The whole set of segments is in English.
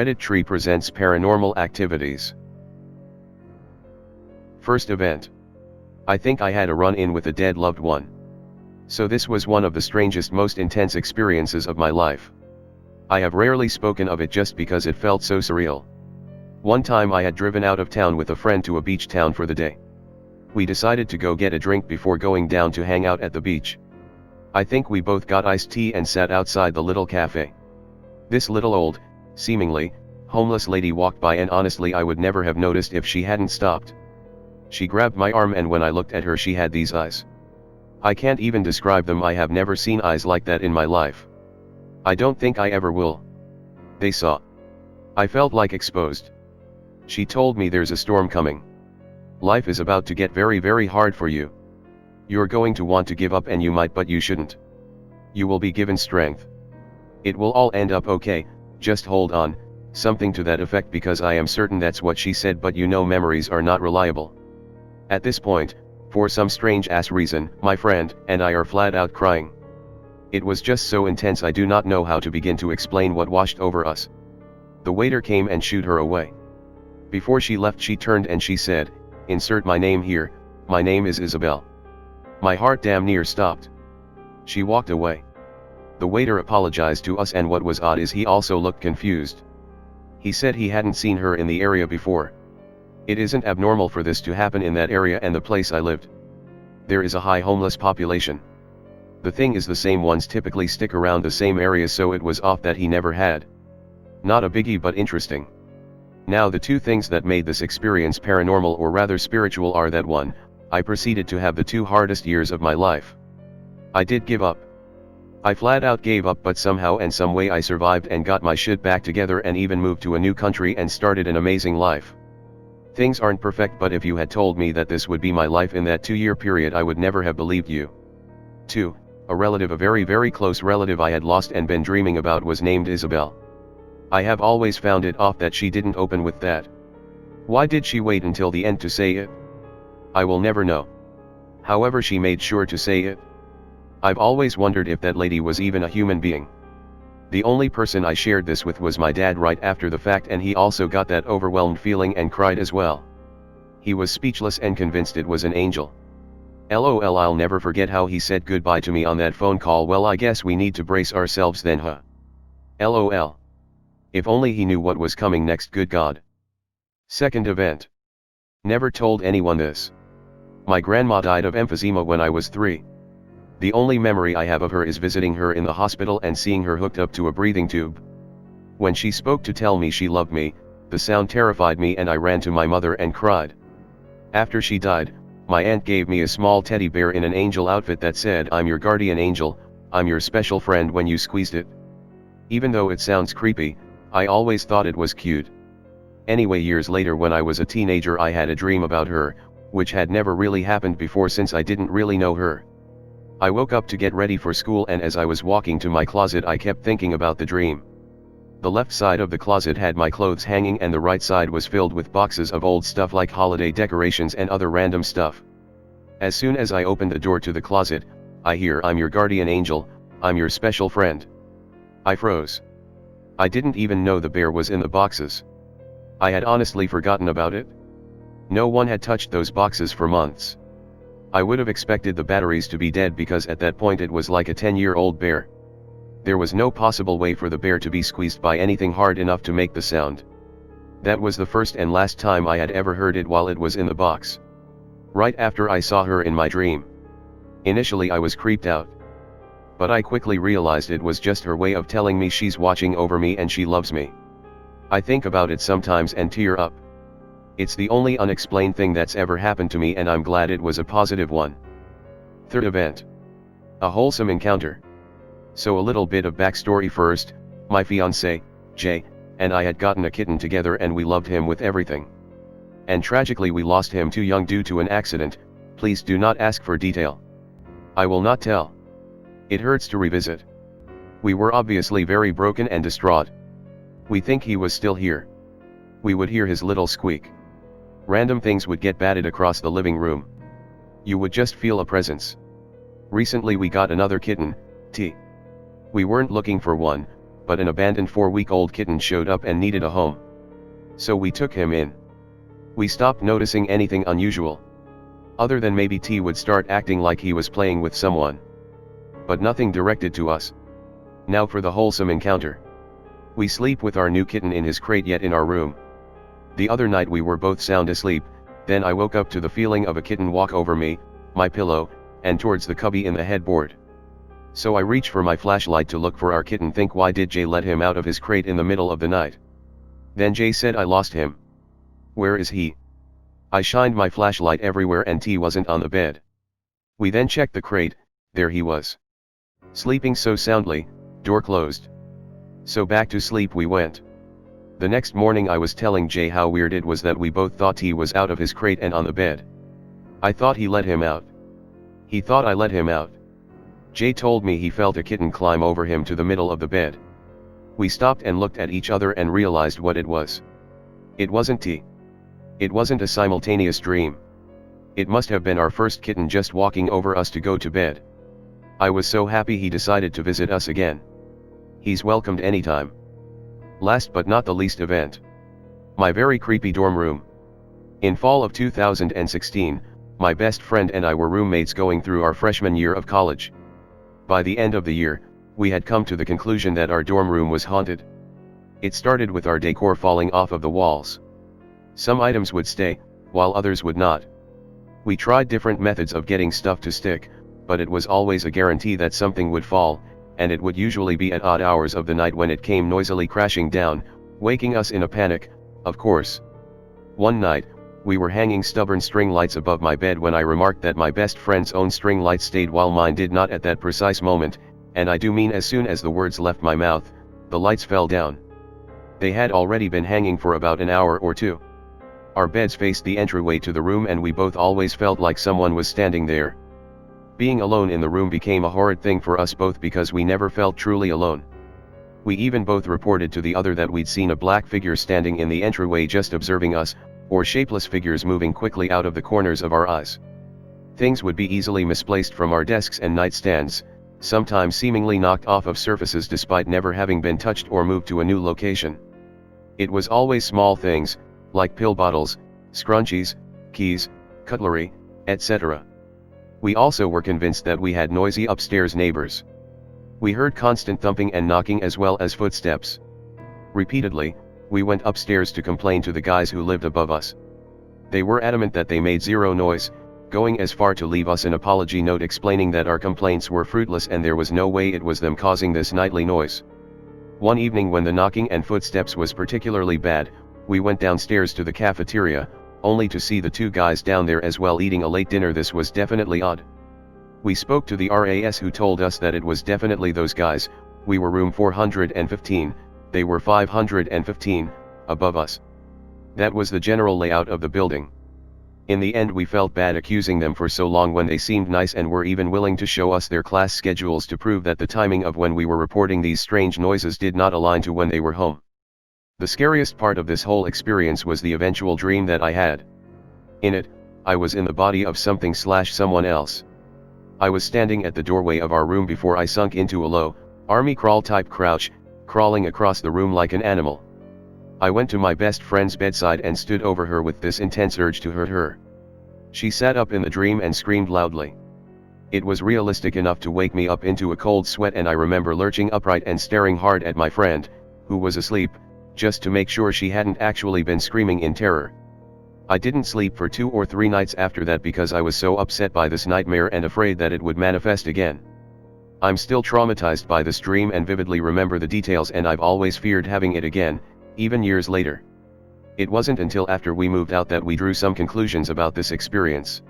Reddit tree presents paranormal activities. First event. I think I had a run-in with a dead loved one. So this was one of the strangest, most intense experiences of my life. I have rarely spoken of it just because it felt so surreal. One time I had driven out of town with a friend to a beach town for the day. We decided to go get a drink before going down to hang out at the beach. I think we both got iced tea and sat outside the little cafe. This little old, seemingly, homeless lady walked by, and honestly I would never have noticed if she hadn't stopped. She grabbed my arm, and when I looked at her she had these eyes. I can't even describe them. I have never seen eyes like that in my life. I don't think I ever will. They saw. I felt like exposed. She told me there's a storm coming. Life is about to get very, very hard for you. You're going to want to give up, and you might, but you shouldn't. You will be given strength. It will all end up okay, just hold on, something to that effect, because I am certain that's what she said, but you know memories are not reliable. At this point, for some strange ass reason, my friend and I are flat out crying. It was just so intense, I do not know how to begin to explain what washed over us. The waiter came and shooed her away. Before she left she turned and she said, "Insert my name here, my name is Isabel." My heart damn near stopped. She walked away. The waiter apologized to us, and what was odd is he also looked confused. He said he hadn't seen her in the area before. It isn't abnormal for this to happen in that area and the place I lived. There is a high homeless population. The thing is, the same ones typically stick around the same areas, so it was off that he never had. Not a biggie, but interesting. Now the two things that made this experience paranormal, or rather spiritual, are that 1, I proceeded to have the 2 hardest years of my life. I did give up. I flat out gave up, but somehow and some way I survived and got my shit back together and even moved to a new country and started an amazing life. Things aren't perfect, but if you had told me that this would be my life in that 2-year period, I would never have believed you. 2. A relative, a very, very close relative I had lost and been dreaming about, was named Isabel. I have always found it off that she didn't open with that. Why did she wait until the end to say it? I will never know. However, she made sure to say it. I've always wondered if that lady was even a human being. The only person I shared this with was my dad right after the fact, and he also got that overwhelmed feeling and cried as well. He was speechless and convinced it was an angel. LOL, I'll never forget how he said goodbye to me on that phone call. Well, I guess we need to brace ourselves then, huh? LOL. If only he knew what was coming next, good God. Second event. Never told anyone this. My grandma died of emphysema when I was 3. The only memory I have of her is visiting her in the hospital and seeing her hooked up to a breathing tube. When she spoke to tell me she loved me, the sound terrified me and I ran to my mother and cried. After she died, my aunt gave me a small teddy bear in an angel outfit that said, "I'm your guardian angel, I'm your special friend," when you squeezed it. Even though it sounds creepy, I always thought it was cute. Anyway, years later when I was a teenager I had a dream about her, which had never really happened before since I didn't really know her. I woke up to get ready for school, and as I was walking to my closet I kept thinking about the dream. The left side of the closet had my clothes hanging and the right side was filled with boxes of old stuff like holiday decorations and other random stuff. As soon as I opened the door to the closet, I hear, "I'm your guardian angel, I'm your special friend." I froze. I didn't even know the bear was in the boxes. I had honestly forgotten about it. No one had touched those boxes for months. I would have expected the batteries to be dead, because at that point it was like a 10-year-old bear. There was no possible way for the bear to be squeezed by anything hard enough to make the sound. That was the first and last time I had ever heard it while it was in the box. Right after I saw her in my dream. Initially I was creeped out. But I quickly realized it was just her way of telling me she's watching over me and she loves me. I think about it sometimes and tear up. It's the only unexplained thing that's ever happened to me, and I'm glad it was a positive one. Third event. A wholesome encounter. So a little bit of backstory first. My fiancé, Jay, and I had gotten a kitten together and we loved him with everything. And tragically we lost him too young due to an accident. Please do not ask for detail. I will not tell. It hurts to revisit. We were obviously very broken and distraught. We think he was still here. We would hear his little squeak. Random things would get batted across the living room. You would just feel a presence. Recently we got another kitten, T. We weren't looking for one, but an abandoned 4-week-old kitten showed up and needed a home. So we took him in. We stopped noticing anything unusual. Other than maybe T would start acting like he was playing with someone. But nothing directed to us. Now for the wholesome encounter. We sleep with our new kitten in his crate yet in our room. The other night we were both sound asleep, then I woke up to the feeling of a kitten walk over me, my pillow, and towards the cubby in the headboard. So I reach for my flashlight to look for our kitten, think why did Jay let him out of his crate in the middle of the night? Then Jay said I lost him. Where is he? I shined my flashlight everywhere and T wasn't on the bed. We then checked the crate, there he was. Sleeping so soundly, door closed. So back to sleep we went. The next morning I was telling Jay how weird it was that we both thought T was out of his crate and on the bed. I thought he let him out. He thought I let him out. Jay told me he felt a kitten climb over him to the middle of the bed. We stopped and looked at each other and realized what it was. It wasn't T. It wasn't a simultaneous dream. It must have been our first kitten just walking over us to go to bed. I was so happy he decided to visit us again. He's welcomed anytime. Last but not the least event. My very creepy dorm room. In fall of 2016, my best friend and I were roommates going through our freshman year of college. By the end of the year, we had come to the conclusion that our dorm room was haunted. It started with our decor falling off of the walls. Some items would stay, while others would not. We tried different methods of getting stuff to stick, but it was always a guarantee that something would fall, and it would usually be at odd hours of the night when it came noisily crashing down, waking us in a panic, of course. One night, we were hanging stubborn string lights above my bed when I remarked that my best friend's own string light stayed while mine did not at that precise moment, and I do mean as soon as the words left my mouth, the lights fell down. They had already been hanging for about an hour or two. Our beds faced the entryway to the room and we both always felt like someone was standing there. Being alone in the room became a horrid thing for us both because we never felt truly alone. We even both reported to the other that we'd seen a black figure standing in the entryway just observing us, or shapeless figures moving quickly out of the corners of our eyes. Things would be easily misplaced from our desks and nightstands, sometimes seemingly knocked off of surfaces despite never having been touched or moved to a new location. It was always small things, like pill bottles, scrunchies, keys, cutlery, etc. We also were convinced that we had noisy upstairs neighbors. We heard constant thumping and knocking as well as footsteps. Repeatedly, we went upstairs to complain to the guys who lived above us. They were adamant that they made zero noise, going as far to leave us an apology note explaining that our complaints were fruitless and there was no way it was them causing this nightly noise. One evening when the knocking and footsteps was particularly bad, we went downstairs to the cafeteria, only to see the two guys down there as well eating a late dinner. This was definitely odd. We spoke to the RAS who told us that it was definitely those guys. We were room 415, they were 515, above us. That was the general layout of the building. In the end we felt bad accusing them for so long when they seemed nice and were even willing to show us their class schedules to prove that the timing of when we were reporting these strange noises did not align to when they were home. The scariest part of this whole experience was the eventual dream that I had. In it, I was in the body of something/someone else. I was standing at the doorway of our room before I sunk into a low, army crawl type crouch, crawling across the room like an animal. I went to my best friend's bedside and stood over her with this intense urge to hurt her. She sat up in the dream and screamed loudly. It was realistic enough to wake me up into a cold sweat, and I remember lurching upright and staring hard at my friend, who was asleep, just to make sure she hadn't actually been screaming in terror. I didn't sleep for 2 or 3 nights after that because I was so upset by this nightmare and afraid that it would manifest again. I'm still traumatized by this dream and vividly remember the details, and I've always feared having it again, even years later. It wasn't until after we moved out that we drew some conclusions about this experience.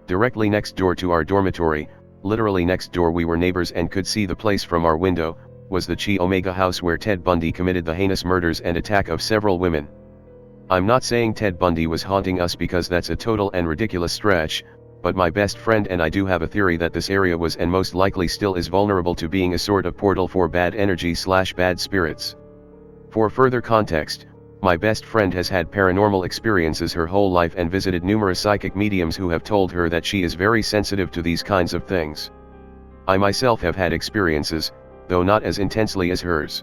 Directly next door to our dormitory, literally next door, we were neighbors and could see the place from our window, was the Chi Omega house where Ted Bundy committed the heinous murders and attack of several women. I'm not saying Ted Bundy was haunting us because that's a total and ridiculous stretch, but my best friend and I do have a theory that this area was and most likely still is vulnerable to being a sort of portal for bad energy/bad spirits. For further context, my best friend has had paranormal experiences her whole life and visited numerous psychic mediums who have told her that she is very sensitive to these kinds of things. I myself have had experiences, though not as intensely as hers.